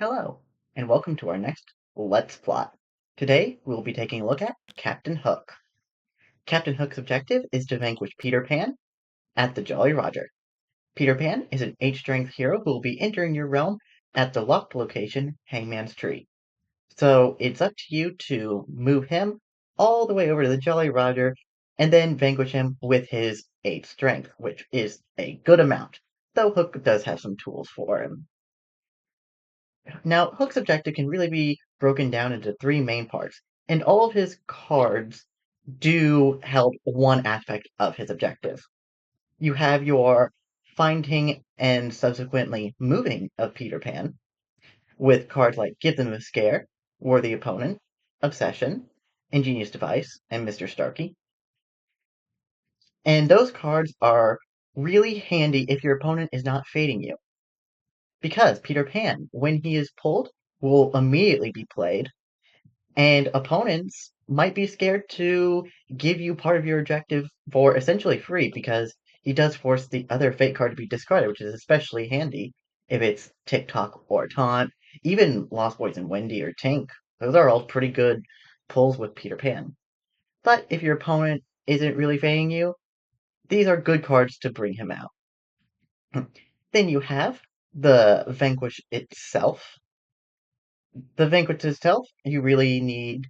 Hello, and welcome to our next Let's Plot. Today, we will be taking a look at Captain Hook. Captain Hook's objective is to vanquish Peter Pan at the Jolly Roger. Peter Pan is an 8 strength hero who will be entering your realm at the locked location, Hangman's Tree. So it's up to you to move him all the way over to the Jolly Roger and then vanquish him with his 8 strength, which is a good amount, though Hook does have some tools for him. Now, Hook's objective can really be broken down into three main parts, and all of his cards do help one aspect of his objective. You have your finding and subsequently moving of Peter Pan, with cards like Give Them a Scare, Worthy Opponent, Obsession, Ingenious Device, and Mr. Starkey. And those cards are really handy if your opponent is not fading you, because Peter Pan, when he is pulled, will immediately be played, and opponents might be scared to give you part of your objective for essentially free because he does force the other fate card to be discarded, which is especially handy if it's TikTok or Taunt, even Lost Boys and Wendy or Tink. Those are all pretty good pulls with Peter Pan. But if your opponent isn't really fading you, these are good cards to bring him out. Then you have the Vanquish itself. The Vanquish itself, you really need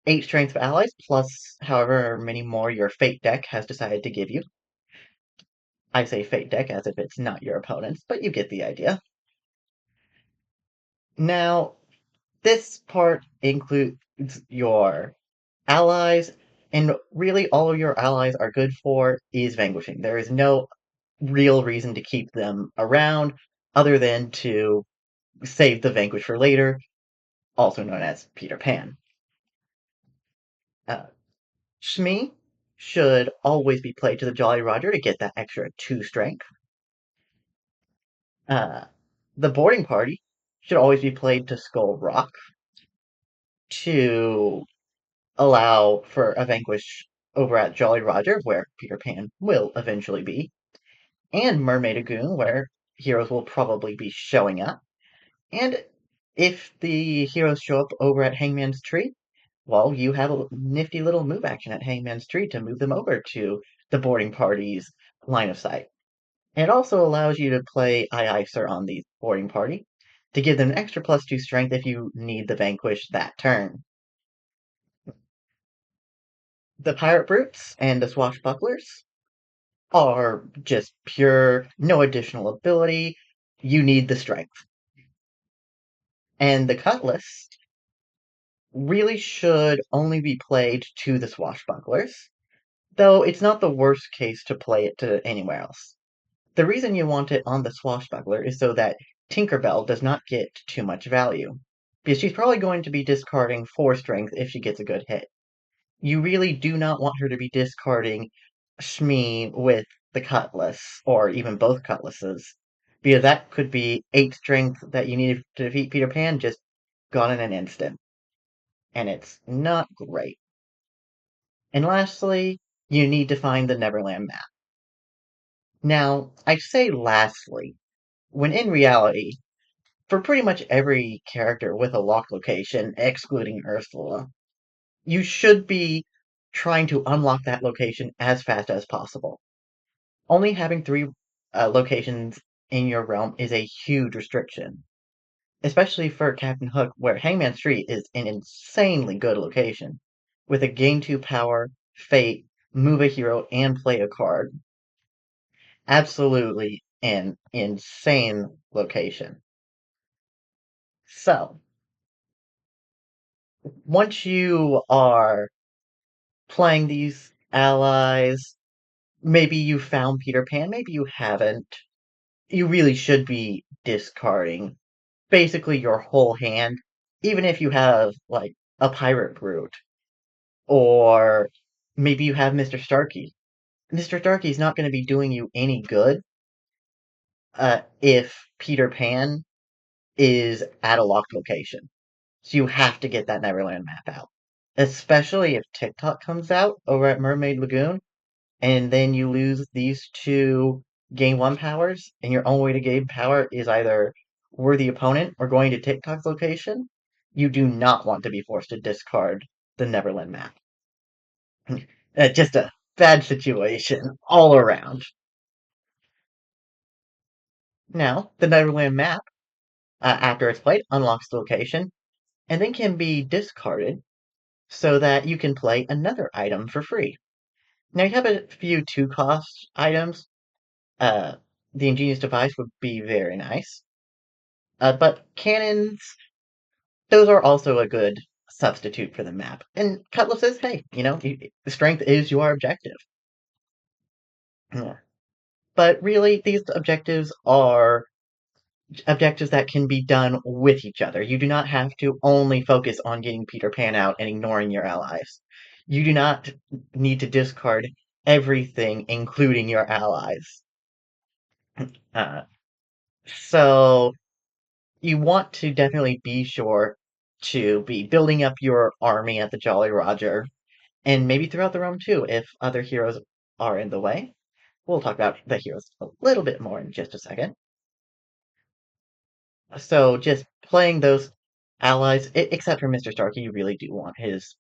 8 strength of allies, plus however many more your fate deck has decided to give you. I say fate deck as if it's not your opponent's, but you get the idea. Now, this part includes your allies, and really all of your allies are good for is vanquishing. There is no real reason to keep them around other than to save the vanquish for later, also known as Peter Pan. Uh, Shmi should always be played to the Jolly Roger to get that extra 2 strength. Uh, the boarding party should always be played to Skull Rock to allow for a vanquish over at Jolly Roger, where Peter Pan will eventually be, and Mermaid Lagoon, where heroes will probably be showing up. And if the heroes show up over at Hangman's Tree, well, you have a nifty little move action at Hangman's Tree to move them over to the boarding party's line of sight. It also allows you to play Aye Aye Sir on the boarding party to give them an extra +2 strength if you need the vanquish that turn. The Pirate Brutes and the Swashbucklers are just pure, no additional ability. You need the strength. And the Cutlass really should only be played to the Swashbucklers, though it's not the worst case to play it to anywhere else. The reason you want it on the Swashbuckler is so that Tinker Bell does not get too much value, because she's probably going to be discarding 4 strength if she gets a good hit. You really do not want her to be discarding Shmi with the Cutlass, or even both Cutlasses, because that could be 8 strength that you need to defeat Peter Pan just gone in an instant, and it's not great. And lastly, you need to find the Neverland map. Now, I say lastly, when in reality, for pretty much every character with a locked location, excluding Ursula, you should be trying to unlock that location as fast as possible. Only having 3 locations in your realm is a huge restriction, especially for Captain Hook, where Hangman Street is an insanely good location, with a gain 2 power, fate, move a hero, and play a card. Absolutely an insane location. So, once you are playing these allies, maybe you found Peter Pan, maybe you haven't, you really should be discarding basically your whole hand, even if you have, like, a Pirate Brute, or maybe you have Mr. Starkey. Mr. Starkey's not going to be doing you any good if Peter Pan is at a locked location. So you have to get that Neverland map out. Especially if TikTok comes out over at Mermaid Lagoon, and then you lose these 2 gain 1 powers, and your only way to gain power is either worthy opponent or going to TikTok's location, you do not want to be forced to discard the Neverland map. Just a bad situation all around. Now, the Neverland map, after it's played, unlocks the location and then can be discarded so that you can play another item for free. Now, you have a few two-cost items. Uh, the Ingenious Device would be very nice. But cannons, those are also a good substitute for the map. And cutlasses, hey, the strength is your objective. Yeah. But really, these objectives are objectives that can be done with each other. You do not have to only focus on getting Peter Pan out and ignoring your allies. You do not need to discard everything, including your allies. Uh, so you want to definitely be sure to be building up your army at the Jolly Roger, and maybe throughout the realm too, if other heroes are in the way. We'll talk about the heroes a little bit more in just a second. So just playing those allies, except for Mr. Starkey, you really do want his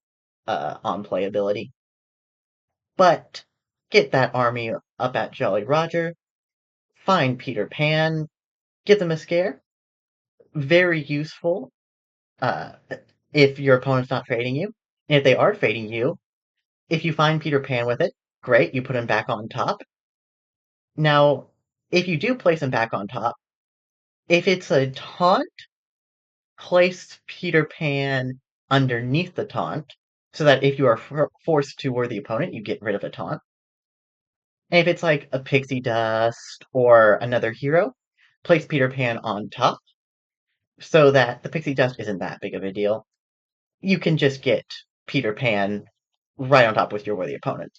on playability. But get that army up at Jolly Roger, find Peter Pan, give them a scare. Very useful uh, if your opponent's not fading you. And if they are fading you, if you find Peter Pan with it, great, you put him back on top. Now, if you do place him back on top, if it's a taunt, place Peter Pan underneath the taunt, so that if you are forced to worthy opponent, you get rid of a taunt. And if it's like a pixie dust or another hero, place Peter Pan on top, so that the pixie dust isn't that big of a deal. You can just get Peter Pan right on top with your worthy opponent.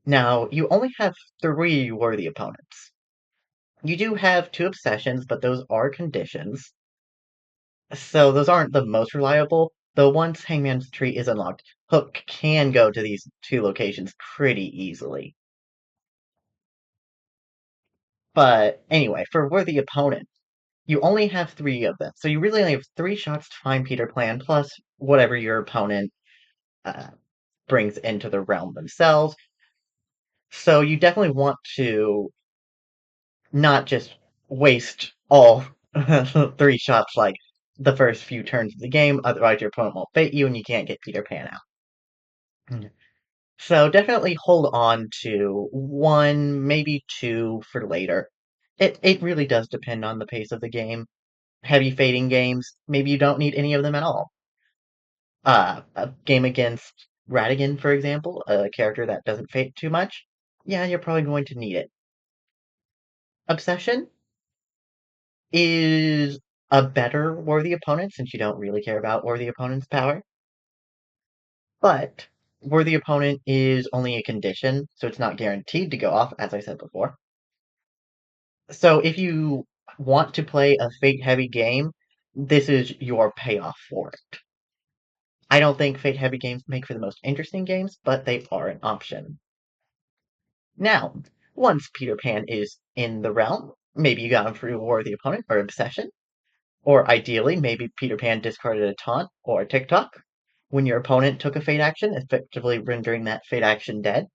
Now, you only have 3 worthy opponents. You do have 2 obsessions, but those are conditions. So those aren't the most reliable, though once Hangman's Tree is unlocked, Hook can go to these 2 locations pretty easily. But anyway, for worthy opponent, you only have 3 of them, so you really only have 3 shots to find Peter Pan, plus whatever your opponent uh, brings into the realm themselves. So you definitely want to not just waste all 3 shots like the first few turns of the game, otherwise your opponent won't bait you and you can't get Peter Pan out. Mm. So definitely hold on to 1, maybe 2 for later. It really does depend on the pace of the game. Heavy fading games, maybe you don't need any of them at all. A game against Ratigan, for example, a character that doesn't fade too much, yeah, you're probably going to need it. Obsession is a better worthy opponent since you don't really care about worthy opponent's power. But worthy opponent is only a condition, so it's not guaranteed to go off, as I said before. So if you want to play a fate heavy game, this is your payoff for it. I don't think fate heavy games make for the most interesting games, but they are an option. Now, once Peter Pan is in the realm, maybe you got him for a worthy opponent or obsession, or ideally, maybe Peter Pan discarded a taunt or a TikTok when your opponent took a fate action, effectively rendering that fate action dead.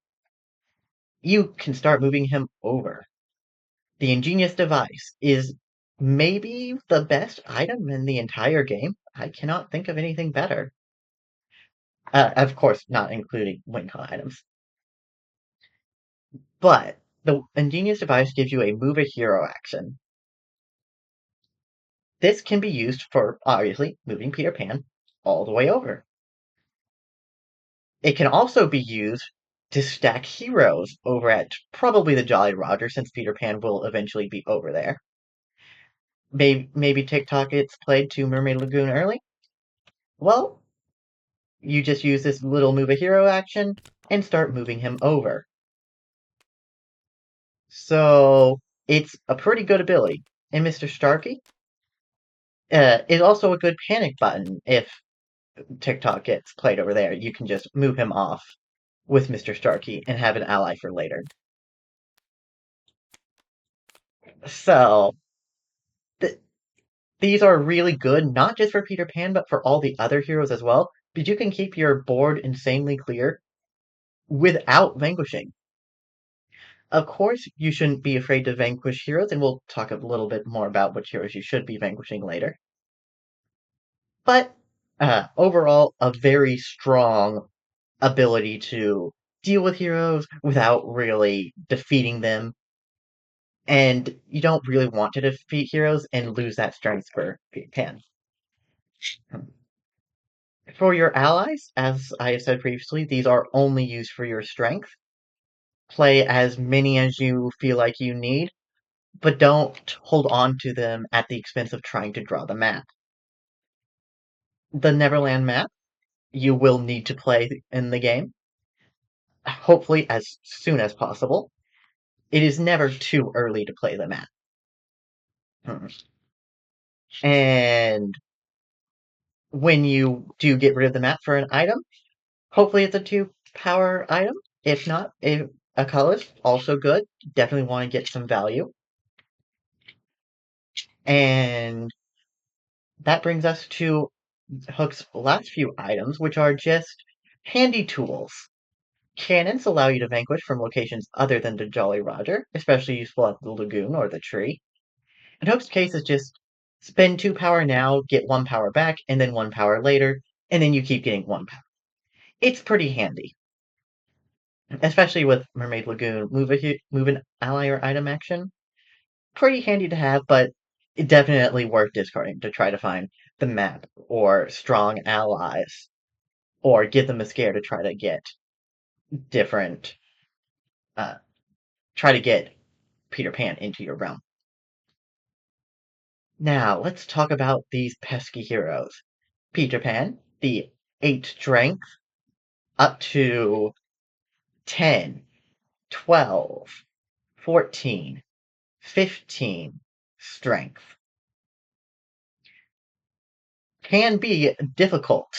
You can start moving him over. The Ingenious Device is maybe the best item in the entire game. I cannot think of anything better. Of course, not including WinCon items. But the Ingenious Device gives you a move a hero action. This can be used for, obviously, moving Peter Pan all the way over. It can also be used to stack heroes over at probably the Jolly Roger, since Peter Pan will eventually be over there. Maybe TikTok gets played to Mermaid Lagoon early? Well, you just use this little move a hero action and start moving him over. So it's a pretty good ability. And Mr. Starkey is also a good panic button if TikTok gets played over there. You can just move him off with Mr. Starkey and have an ally for later. So These are really good, not just for Peter Pan, but for all the other heroes as well, because you can keep your board insanely clear without vanquishing. Of course, you shouldn't be afraid to vanquish heroes, and we'll talk a little bit more about which heroes you should be vanquishing later. But overall, a very strong ability to deal with heroes without really defeating them. And you don't really want to defeat heroes and lose that strength for Pan. For your allies, as I have said previously, these are only used for your strength. Play as many as you feel like you need, but don't hold on to them at the expense of trying to draw the map. The Neverland map you will need to play in the game, hopefully as soon as possible. It is never too early to play the map. And when you do get rid of the map for an item, hopefully it's a 2-power item. If not, a colorless, also good. Definitely want to get some value. And that brings us to Hook's last few items, which are just handy tools. Cannons allow you to vanquish from locations other than the Jolly Roger, especially useful at the lagoon or the tree. In Hook's case, is just spend 2 power now, get 1 power back, and then 1 power later, and then you keep getting 1 power. It's pretty handy, especially with Mermaid Lagoon. Move an ally or item action. Pretty handy to have, but definitely worth discarding to try to find the map or strong allies, or give them a scare to try to get different, uh, try to get Peter Pan into your realm. Now, let's talk about these pesky heroes. Peter Pan, the 8 strength, up to 10, 12, 14, 15 strength. Can be difficult.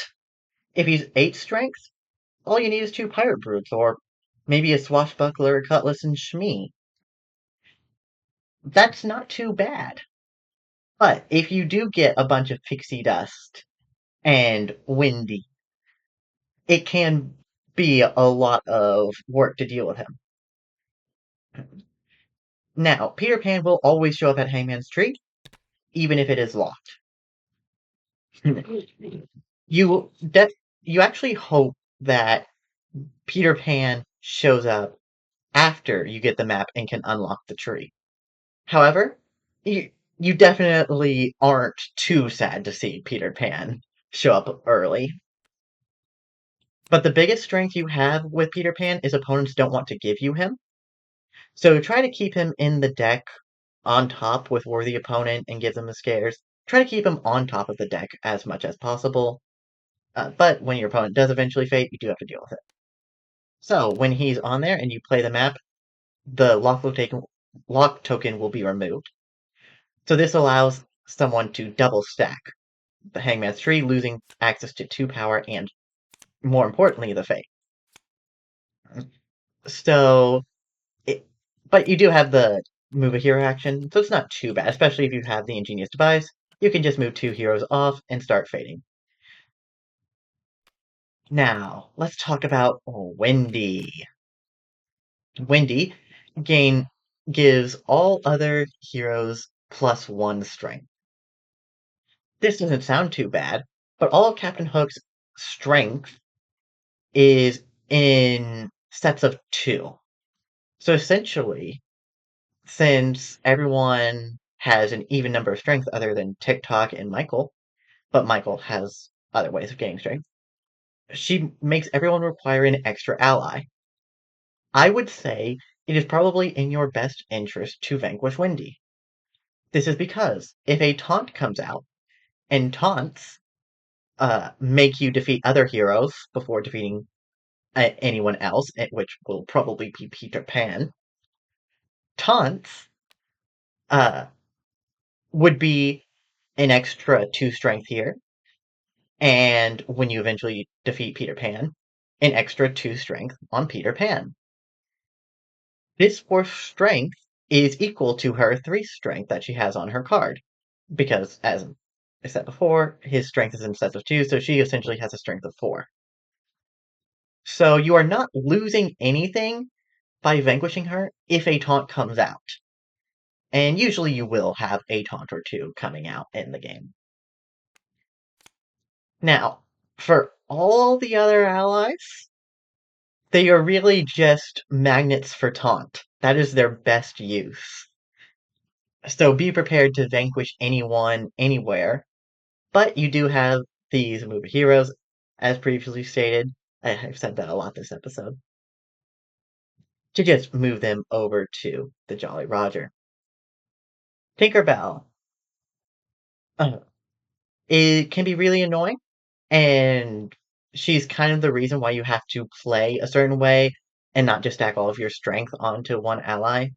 If he's 8 strength, all you need is 2 pirate brutes, or maybe a swashbuckler, cutlass, and shmee. That's not too bad. But if you do get a bunch of pixie dust and windy, it can be a lot of work to deal with him. Now, Peter Pan will always show up at Hangman's Tree, even if it is locked. you you actually hope that Peter Pan shows up after you get the map and can unlock the tree. However, you definitely aren't too sad to see Peter Pan show up early. But the biggest strength you have with Peter Pan is opponents don't want to give you him. So try to keep him in the deck on top with Worthy Opponent and give them the scares. Try to keep him on top of the deck as much as possible. But when your opponent does eventually fade, you do have to deal with it. So when he's on there and you play the map, the lock token will be removed. So this allows someone to double stack the Hangman's Tree, losing access to 2 power and, more importantly, the fate. So, but you do have the move a hero action, so it's not too bad, especially if you have the ingenious device. You can just move 2 heroes off and start fading. Now, let's talk about Wendy. Wendy gives all other heroes +1 strength. This doesn't sound too bad, but all of Captain Hook's strength is in sets of 2. So essentially, since everyone has an even number of strength other than TikTok and Michael, but Michael has other ways of getting strength, she makes everyone require an extra ally. I would say it is probably in your best interest to vanquish Wendy. This is because if a taunt comes out, and taunts make you defeat other heroes before defeating anyone else, which will probably be Peter Pan, taunts uh, would be an extra 2 strength here, and when you eventually defeat Peter Pan, an extra 2 strength on Peter Pan. This 4th strength is equal to her 3 strength that she has on her card. because, as I said before, his strength is in excess of 2, so she essentially has a strength of 4. So you are not losing anything by vanquishing her if a taunt comes out. And usually you will have a taunt or two coming out in the game. Now, for all the other allies, they are really just magnets for taunt. That is their best use. So be prepared to vanquish anyone, anywhere. But you do have these movie heroes, as previously stated. I've said that a lot this episode. To just move them over to the Jolly Roger. Tinkerbell. Uh, it can be really annoying, and she's kind of the reason why you have to play a certain way and not just stack all of your strength onto one ally.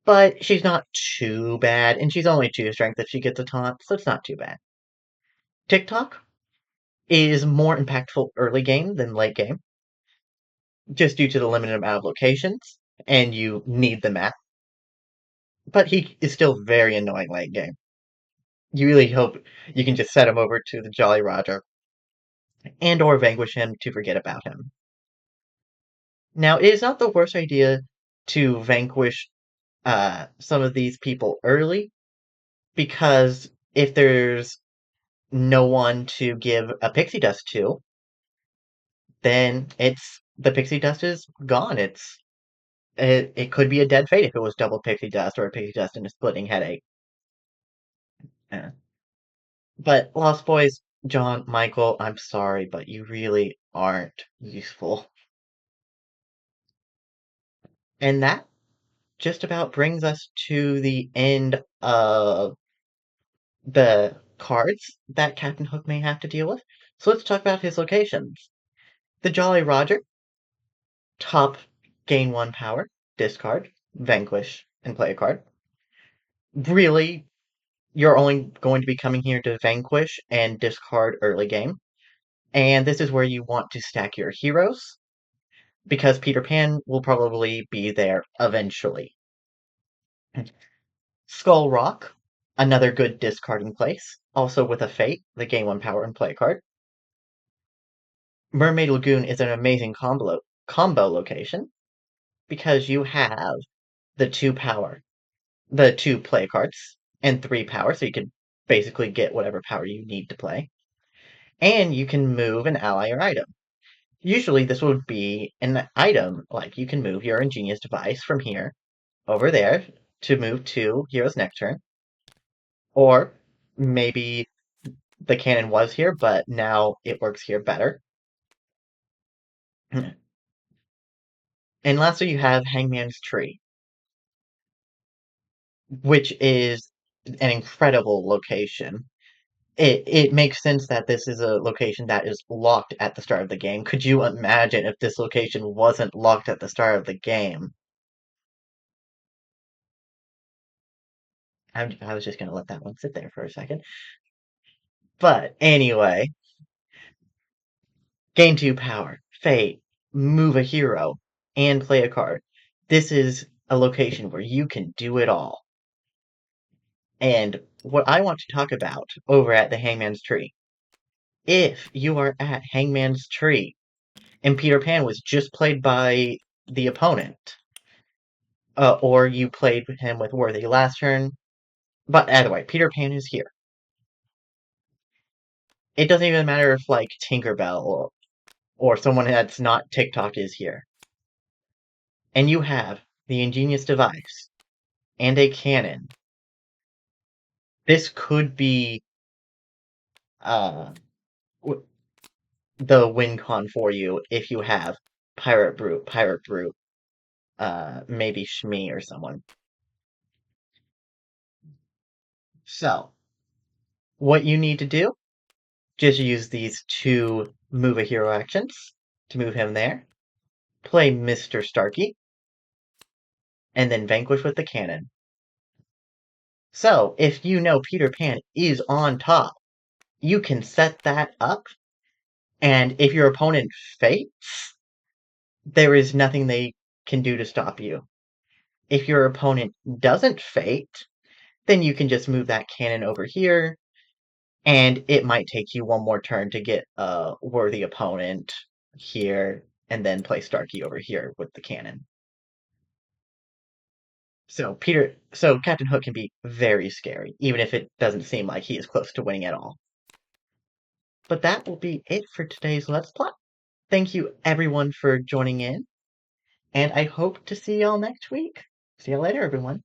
But she's not too bad, and she's only 2 strength if she gets a taunt, so it's not too bad. TikTok is more impactful early game than late game, just due to the limited amount of locations, and you need the map. But he is still very annoying late game. You really hope you can just set him over to the Jolly Roger, and or vanquish him to forget about him. Now, it is not the worst idea to vanquish some of these people early, because if there's no one to give a pixie dust to, then the pixie dust is gone. It could be a dead fate if it was double pixie dust or a pixie dust and a splitting headache. Uh, but Lost Boys, John, Michael, I'm sorry, but you really aren't useful. And that just about brings us to the end of the cards that Captain Hook may have to deal with. So let's talk about his locations. The Jolly Roger, top, gain 1 power, discard, vanquish, and play a card. Really, you're only going to be coming here to vanquish and discard early game. And this is where you want to stack your heroes, because Peter Pan will probably be there eventually. Skull Rock, another good discarding place, also with a Fate, the gain 1 power and play a card. Mermaid Lagoon is an amazing combo location, because you have the 2 power, the 2 play cards, and 3 power, so you can basically get whatever power you need to play. And you can move an ally or item. Usually this would be an item, like you can move your ingenious device from here over there to move 2 heroes next turn. Or maybe the cannon was here, but now it works here better. And lastly, you have Hangman's Tree, which is an incredible location. It makes sense that this is a location that is locked at the start of the game. Could you imagine if this location wasn't locked at the start of the game? I was just going to let that one sit there for a second. But anyway, gain 2 power, Fate, move a hero, and play a card. This is a location where you can do it all. And what I want to talk about over at the Hangman's Tree, if you are at Hangman's Tree and Peter Pan was just played by the opponent, or you played him with Worthy last turn, but either way, Peter Pan is here. It doesn't even matter if, like, Tinkerbell or someone that's not TikTok is here. And you have the ingenious device and a cannon. This could be uh, the win con for you if you have Pirate Brute, maybe Shmee or someone. So, what you need to do, just use these 2 move a hero actions to move him there. Play Mr. Starkey, and then vanquish with the cannon. So, if you know Peter Pan is on top, you can set that up, and if your opponent fates, there is nothing they can do to stop you. If your opponent doesn't fate, then you can just move that cannon over here, and it might take you one more turn to get a worthy opponent here, and then play Starkey over here with the cannon. So Captain Hook can be very scary, even if it doesn't seem like he is close to winning at all. But that will be it for today's Let's Play. Thank you everyone for joining in, and I hope to see y'all next week. See you later, everyone.